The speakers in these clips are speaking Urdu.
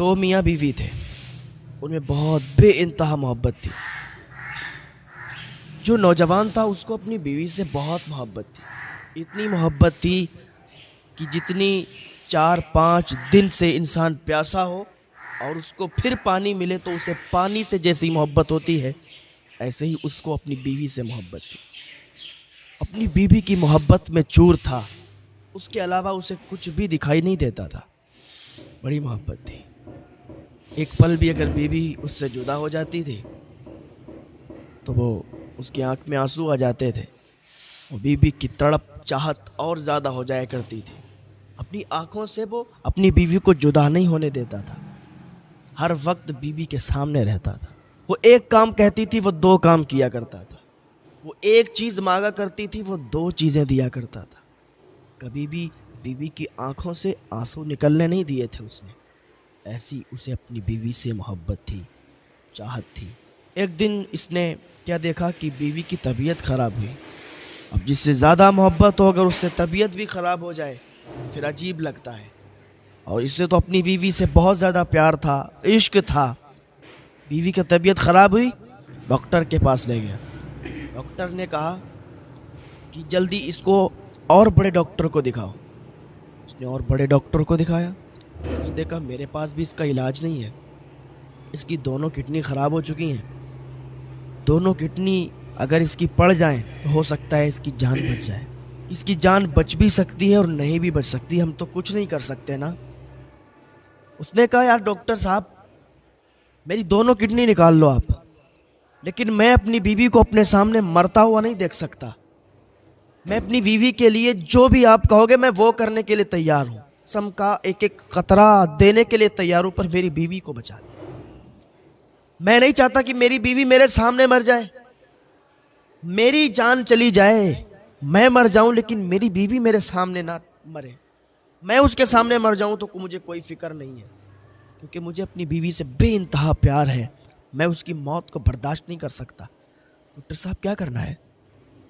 دو میاں بیوی تھے، ان میں بہت بے انتہا محبت تھی۔ جو نوجوان تھا اس کو اپنی بیوی سے بہت محبت تھی، اتنی محبت تھی کہ جتنی 4-5 دن سے انسان پیاسا ہو اور اس کو پھر پانی ملے تو اسے پانی سے جیسی محبت ہوتی ہے، ایسے ہی اس کو اپنی بیوی سے محبت تھی۔ اپنی بیوی کی محبت میں چور تھا، اس کے علاوہ اسے کچھ بھی دکھائی نہیں دیتا تھا، بڑی محبت تھی۔ ایک پل بھی اگر بیوی اس سے جدا ہو جاتی تھی تو وہ اس کی آنکھ میں آنسو آ جاتے تھے، وہ بیوی کی تڑپ چاہت اور زیادہ ہو جایا کرتی تھی۔ اپنی آنکھوں سے وہ اپنی بیوی کو جدا نہیں ہونے دیتا تھا، ہر وقت بیوی کے سامنے رہتا تھا۔ وہ ایک کام کہتی تھی وہ 2 کام کیا کرتا تھا، وہ ایک چیز مانگا کرتی تھی وہ 2 چیزیں دیا کرتا تھا۔ کبھی بھی بیوی کی آنکھوں سے آنسو نکلنے نہیں دیے تھے اس نے، ایسی اسے اپنی بیوی سے محبت تھی، چاہت تھی۔ ایک دن اس نے کیا دیکھا کہ بیوی کی طبیعت خراب ہوئی۔ اب جس سے زیادہ محبت ہو اگر اس سے طبیعت بھی خراب ہو جائے پھر عجیب لگتا ہے، اور اس سے تو اپنی بیوی سے بہت زیادہ پیار تھا، عشق تھا۔ بیوی کی طبیعت خراب ہوئی، ڈاکٹر کے پاس لے گیا۔ ڈاکٹر نے کہا کہ جلدی اس کو اور بڑے ڈاکٹر کو دکھاؤ۔ اس نے اور بڑے ڈاکٹر کو دکھایا، اس نے کہا میرے پاس بھی اس کا علاج نہیں ہے، اس کی دونوں کڈنی خراب ہو چکی ہیں، دونوں کڈنی اگر اس کی پڑ جائیں تو ہو سکتا ہے اس کی جان بچ جائے۔ اس کی جان بچ بھی سکتی ہے اور نہیں بھی بچ سکتی، ہم تو کچھ نہیں کر سکتے نا۔ اس نے کہا یار ڈاکٹر صاحب میری دونوں کڈنی نکال لو آپ، لیکن میں اپنی بیوی کو اپنے سامنے مرتا ہوا نہیں دیکھ سکتا۔ میں اپنی بیوی کے لیے جو بھی آپ کہو گے میں وہ کرنے کے لیے تیار ہوں، سم کا ایک ایک قطرہ دینے کے لیے تیار ہوں، پر میری بیوی کو بچا لو۔ میں نہیں چاہتا کہ میری بیوی میرے سامنے مر جائے، میری جان چلی جائے، میں مر جاؤں لیکن میری بیوی میرے سامنے نہ مرے۔ میں اس کے سامنے مر جاؤں تو مجھے کوئی فکر نہیں ہے، کیونکہ مجھے اپنی بیوی سے بے انتہا پیار ہے، میں اس کی موت کو برداشت نہیں کر سکتا۔ ڈاکٹر صاحب کیا کرنا ہے؟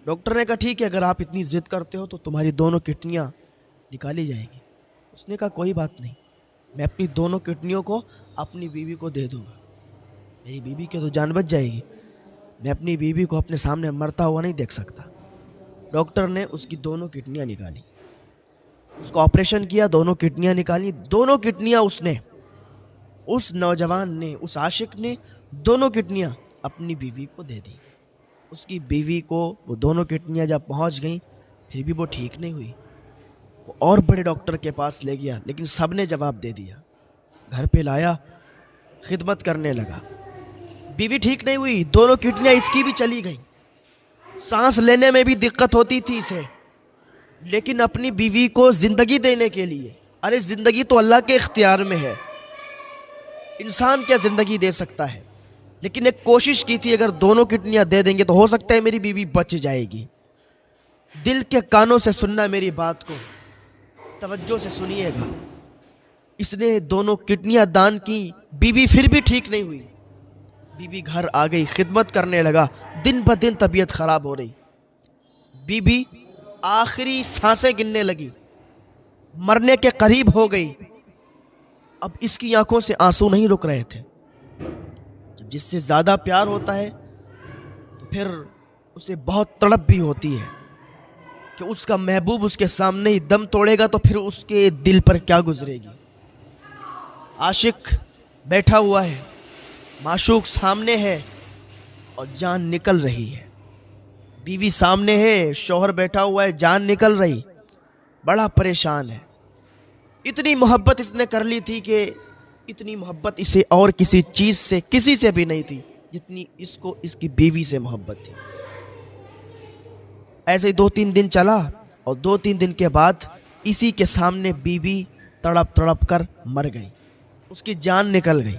ڈاکٹر نے کہا ٹھیک ہے اگر آپ اتنی ضد کرتے ہو تو تمہاری دونوں کڈنیاں نکالی جائیں گی۔ اس نے کہا کوئی بات نہیں، میں اپنی دونوں کڈنیوں کو اپنی بیوی کو دے دوں گا، میری بیوی کی تو جان بچ جائے گی، میں اپنی بیوی کو اپنے سامنے مرتا ہوا نہیں دیکھ سکتا۔ ڈاکٹر نے اس کی دونوں کڈنیاں نکالی، اس کو آپریشن کیا، دونوں کڈنیاں نکالی، دونوں کڈنیاں اس نوجوان نے، اس عاشق نے دونوں کڈنیاں اپنی بیوی کو دے دی۔ اس کی بیوی کو وہ دونوں کڈنیاں جب پہنچ گئیں پھر بھی وہ ٹھیک نہیں ہوئی، وہ اور بڑے ڈاکٹر کے پاس لے گیا لیکن سب نے جواب دے دیا۔ گھر پہ لایا، خدمت کرنے لگا، بیوی ٹھیک نہیں ہوئی، دونوں کڈنیاں اس کی بھی چلی گئیں، سانس لینے میں بھی دقت ہوتی تھی اسے، لیکن اپنی بیوی کو زندگی دینے کے لیے، ارے زندگی تو اللہ کے اختیار میں ہے، انسان کیا زندگی دے سکتا ہے، لیکن ایک کوشش کی تھی اگر دونوں کڈنیاں دے دیں گے تو ہو سکتا ہے میری بیوی بچ جائے گی۔ دل کے کانوں سے سننا میری بات کو، توجہ سے سنیے گا۔ اس نے دونوں کڈنیاں دان کی، بیوی پھر بھی ٹھیک نہیں ہوئی، بیوی گھر آ گئی، خدمت کرنے لگا، دن بہ دن طبیعت خراب ہو رہی، بیوی آخری سانسیں گننے لگی، مرنے کے قریب ہو گئی۔ اب اس کی آنکھوں سے آنسو نہیں رک رہے تھے۔ جب جس سے زیادہ پیار ہوتا ہے تو پھر اسے بہت تڑپ بھی ہوتی ہے کہ اس کا محبوب اس کے سامنے ہی دم توڑے گا تو پھر اس کے دل پر کیا گزرے گی۔ عاشق بیٹھا ہوا ہے، معشوق سامنے ہے اور جان نکل رہی ہے، بیوی سامنے ہے، شوہر بیٹھا ہوا ہے، جان نکل رہی، بڑا پریشان ہے۔ اتنی محبت اس نے کر لی تھی کہ اتنی محبت اسے اور کسی چیز سے، کسی سے بھی نہیں تھی جتنی اس کو اس کی بیوی سے محبت تھی۔ ایسے ہی 2-3 دن چلا اور 2-3 دن کے بعد اسی کے سامنے بیوی تڑپ تڑپ کر مر گئی، اس کی جان نکل گئی،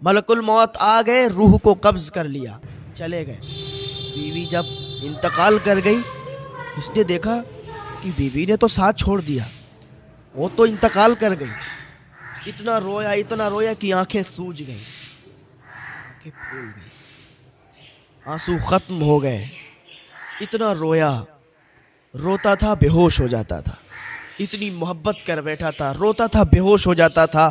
ملک الموت آ گئے، روح کو قبض کر لیا، چلے گئے۔ بیوی جب انتقال کر گئی اس نے دیکھا کہ بیوی نے تو ساتھ چھوڑ دیا، وہ تو انتقال کر گئی۔ اتنا رویا کہ آنکھیں سوج گئیں، آنکھیں پھول گئیں، آنسو ختم ہو گئے۔ اتنا روتا تھا، بے ہوش ہو جاتا تھا، اتنی محبت کر بیٹھا تھا، روتا تھا، بے ہوش ہو جاتا تھا۔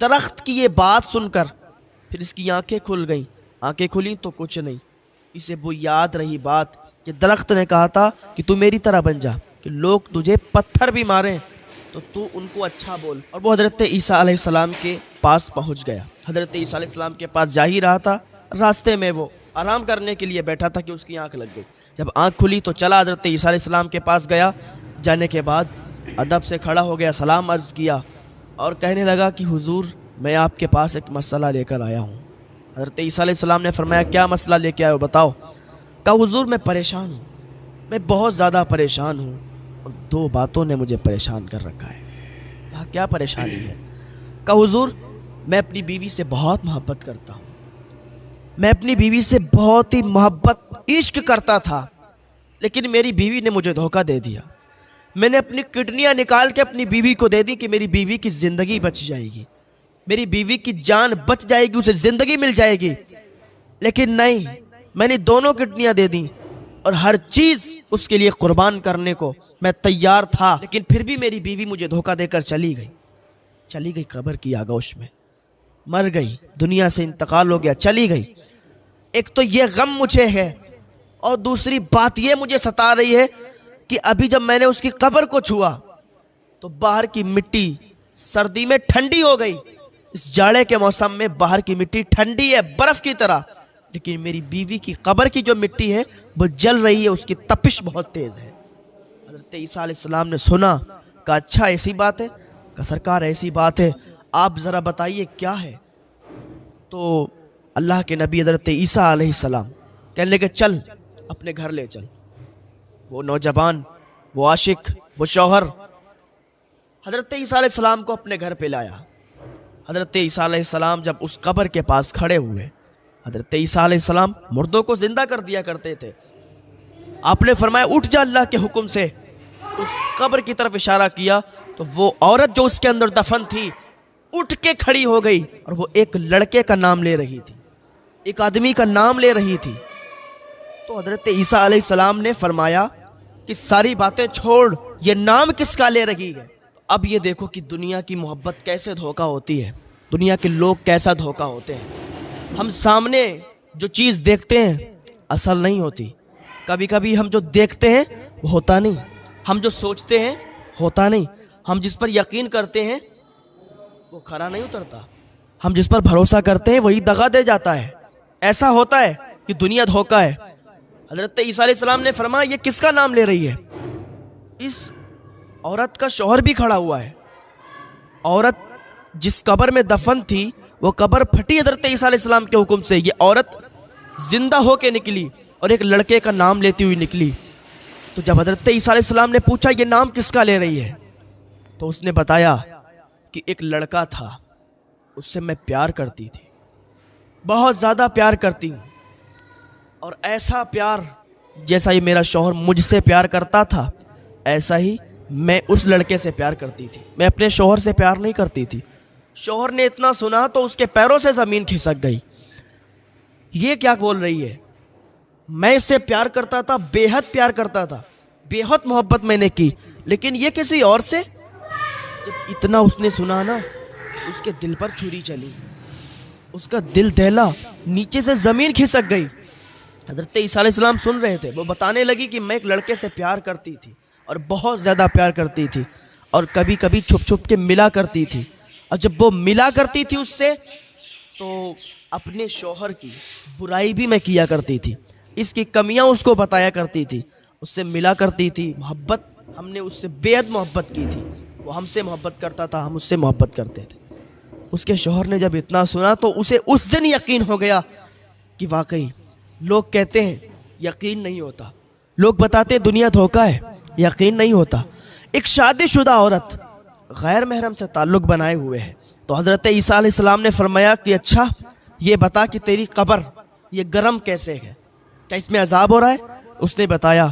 درخت کی یہ بات سن کر پھر اس کی آنکھیں کھل گئیں. آنکھیں کھلیں تو کچھ نہیں, اسے وہ یاد رہی بات کہ درخت نے کہا تھا کہ تو میری طرح بن جا, کہ لوگ تجھے پتھر بھی ماریں تو ان کو اچھا بول. اور وہ حضرت عیسیٰ علیہ السلام کے پاس پہنچ گیا. حضرت عیسیٰ علیہ السلام کے پاس جا ہی رہا تھا, راستے میں وہ آرام کرنے کے لیے بیٹھا تھا کہ اس کی آنکھ لگ گئی. جب آنکھ کھلی تو چلا حضرت عیسیٰ علیہ السلام کے پاس گیا. جانے کے بعد ادب سے کھڑا ہو گیا, سلام عرض کیا اور کہنے لگا کہ حضور میں آپ کے پاس ایک مسئلہ لے کر آیا ہوں. حضرت عیسیٰ علیہ السلام نے فرمایا کیا مسئلہ لے کے آئے ہو, بتاؤ. کہا حضور میں پریشان ہوں, میں بہت زیادہ پریشان ہوں اور دو باتوں نے مجھے پریشان کر رکھا ہے. کہا کیا پریشانی ہے؟ کہا حضور میں اپنی بیوی سے بہت محبت کرتا ہوں, میں اپنی بیوی سے بہت ہی محبت عشق کرتا تھا, لیکن میری بیوی نے مجھے دھوکہ دے دیا. میں نے اپنی کڈنیاں نکال کے اپنی بیوی کو دے دی کہ میری بیوی کی زندگی بچ جائے گی, میری بیوی کی جان بچ جائے گی, اسے زندگی مل جائے گی. لیکن نہیں, میں نے دونوں کڈنیاں دے دیں اور ہر چیز اس کے لیے قربان کرنے کو میں تیار تھا, لیکن پھر بھی میری بیوی مجھے دھوکہ دے کر چلی گئی قبر کی آغوش میں, مر گئی, دنیا سے انتقال ہو گیا, چلی گئی. ایک تو یہ غم مجھے ہے اور دوسری بات یہ مجھے ستا رہی ہے کہ ابھی جب میں نے اس کی قبر کو چھوا تو باہر کی مٹی سردی میں ٹھنڈی ہو گئی. اس جاڑے کے موسم میں باہر کی مٹی ٹھنڈی ہے برف کی طرح, لیکن میری بیوی کی قبر کی جو مٹی ہے وہ جل رہی ہے, اس کی تپش بہت تیز ہے. حضرت عیسیٰ علیہ السلام نے سنا, کہا اچھا ایسی بات ہے؟ کہا سرکار ایسی بات ہے, آپ ذرا بتائیے کیا ہے. تو اللہ کے نبی حضرت عیسیٰ علیہ السلام کہنے لگے چل اپنے گھر لے چل. وہ نوجوان, وہ عاشق, وہ شوہر حضرت عیسیٰ علیہ السلام کو اپنے گھر پہ لایا. حضرت عیسیٰ علیہ السلام جب اس قبر کے پاس کھڑے ہوئے, حضرت عیسیٰ علیہ السلام مردوں کو زندہ کر دیا کرتے تھے. آپ نے فرمایا اٹھ جا اللہ کے حکم سے. اس قبر کی طرف اشارہ کیا تو وہ عورت جو اس کے اندر دفن تھی اٹھ کے کھڑی ہو گئی اور وہ ایک لڑکے کا نام لے رہی تھی, ایک آدمی کا نام لے رہی تھی. تو حضرت عیسیٰ علیہ السلام نے فرمایا کہ ساری باتیں چھوڑ, یہ نام کس کا لے رہی ہے؟ اب یہ دیکھو کہ دنیا کی محبت کیسے دھوکہ ہوتی ہے, دنیا کے لوگ کیسا دھوکہ ہوتے ہیں. ہم سامنے جو چیز دیکھتے ہیں اصل نہیں ہوتی, کبھی کبھی ہم جو دیکھتے ہیں وہ ہوتا نہیں, ہم جو سوچتے ہیں ہوتا نہیں, ہم جس پر یقین کرتے ہیں وہ کھرا نہیں اترتا, ہم جس پر بھروسہ کرتے ہیں وہی دغا دے جاتا ہے. ایسا ہوتا ہے کہ دنیا دھوکہ ہے. حضرت عیسیٰ علیہ السلام نے فرمایا یہ کس کا نام لے رہی ہے؟ اس عورت کا شوہر بھی کھڑا ہوا ہے. عورت جس قبر میں دفن تھی وہ قبر پھٹی حضرت عیسیٰ علیہ السلام کے حکم سے. یہ عورت زندہ ہو کے نکلی اور ایک لڑکے کا نام لیتی ہوئی نکلی. تو جب حضرت عیسیٰ علیہ السلام نے پوچھا یہ نام کس کا لے رہی ہے, تو اس نے بتایا کہ ایک لڑکا تھا, اس سے میں پیار کرتی تھی, بہت زیادہ پیار کرتی ہوں, اور ایسا پیار جیسا یہ میرا شوہر مجھ سے پیار کرتا تھا ایسا ہی میں اس لڑکے سے پیار کرتی تھی. میں اپنے شوہر سے پیار نہیں کرتی تھی. شوہر نے اتنا سنا تو اس کے پیروں سے زمین کھسک گئی. یہ کیا بول رہی ہے؟ میں اس سے پیار کرتا تھا, بے حد پیار کرتا تھا, بے حد محبت میں نے کی, لیکن یہ کسی اور سے. جب اتنا اس نے سنا نا, اس کے دل پر چھری چلی, اس کا دل دہلا, نیچے سے زمین کھسک گئی. حضرت عیسیٰ علیہ السلام سن رہے تھے. وہ بتانے لگی کہ میں ایک لڑکے سے پیار کرتی تھی اور بہت زیادہ پیار کرتی تھی, اور کبھی کبھی چھپ چھپ کے ملا کرتی تھی, اور جب وہ ملا کرتی تھی اس سے تو اپنے شوہر کی برائی بھی میں کیا کرتی تھی, اس کی کمیاں اس کو بتایا کرتی تھی, اس سے ملا کرتی تھی. محبت ہم نے اس سے بے حد محبت کی تھی, وہ ہم سے محبت کرتا تھا, ہم اس سے محبت کرتے تھے. اس کے شوہر نے جب اتنا سنا تو اسے اس دن یقین ہو گیا کہ واقعی لوگ کہتے ہیں یقین نہیں ہوتا, لوگ بتاتے ہیں دنیا دھوکہ ہے, یقین نہیں ہوتا. ایک شادی شدہ عورت غیر محرم سے تعلق بنائے ہوئے ہے. تو حضرت عیسیٰ علیہ السلام نے فرمایا کہ اچھا یہ بتا کہ تیری قبر یہ گرم کیسے ہے, کیا اس میں عذاب ہو رہا ہے؟ اس نے بتایا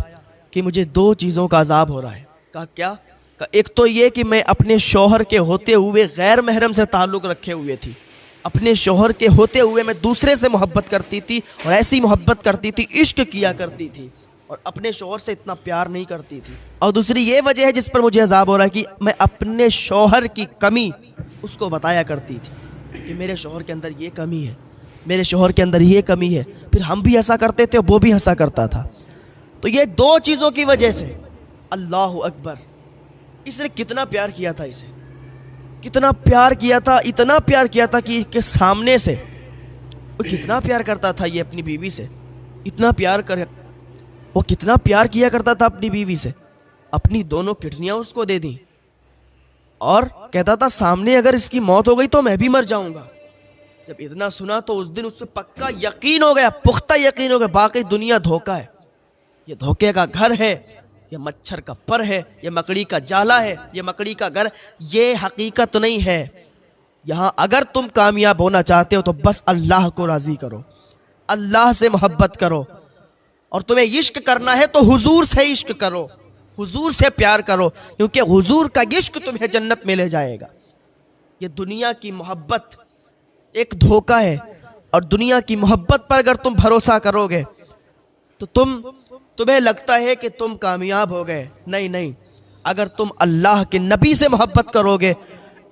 کہ مجھے دو چیزوں کا عذاب ہو رہا ہے. کہا کیا؟ کہا ایک تو یہ کہ میں اپنے شوہر کے ہوتے ہوئے غیر محرم سے تعلق رکھے ہوئے تھی, اپنے شوہر کے ہوتے ہوئے میں دوسرے سے محبت کرتی تھی, اور ایسی محبت کرتی تھی, عشق کیا کرتی تھی, اور اپنے شوہر سے اتنا پیار نہیں کرتی تھی. اور دوسری یہ وجہ ہے جس پر مجھے عذاب ہو رہا ہے کہ میں اپنے شوہر کی کمی اس کو بتایا کرتی تھی کہ میرے شوہر کے اندر یہ کمی ہے، میرے شوہر کے اندر یہ کمی ہے، پھر ہم بھی ہنسا کرتے تھے، وہ بھی ہنسا کرتا تھا۔ تو یہ دو چیزوں کی وجہ سے اللہ اکبر، اس نے کتنا پیار کیا تھا، اسے کتنا پیار کیا تھا، اتنا پیار کیا تھا کہ سامنے سے وہ کتنا پیار کرتا تھا یہ اپنی بیوی سے، وہ کتنا پیار کیا کرتا تھا اپنی بیوی سے، اپنی دونوں کڈنیاں اس کو دے دیں اور کہتا تھا سامنے اگر اس کی موت ہو گئی تو میں بھی مر جاؤں گا۔ جب اتنا سنا تو اس دن اس سے پکا یقین ہو گیا، پختہ یقین ہو گیا، باقی دنیا دھوکہ ہے، یہ دھوکے کا گھر ہے، یہ مچھر کا پر ہے، یہ مکڑی کا جالا ہے، یہ مکڑی کا گھر، یہ حقیقت نہیں ہے۔ یہاں اگر تم کامیاب ہونا چاہتے ہو تو بس اللہ کو راضی کرو، اللہ سے محبت کرو، اور تمہیں عشق کرنا ہے تو حضور سے عشق کرو، حضور سے پیار کرو، کیونکہ حضور کا عشق تمہیں جنت میں لے جائے گا۔ یہ دنیا کی محبت ایک دھوکہ ہے، اور دنیا کی محبت پر اگر تم بھروسہ کرو گے تو تمہیں لگتا ہے کہ تم کامیاب ہو گئے۔ نہیں، اگر تم اللہ کے نبی سے محبت کرو گے،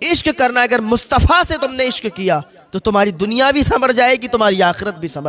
عشق کرنا، اگر مصطفیٰ سے تم نے عشق کیا تو تمہاری دنیا بھی سنور جائے گی، تمہاری آخرت بھی سنور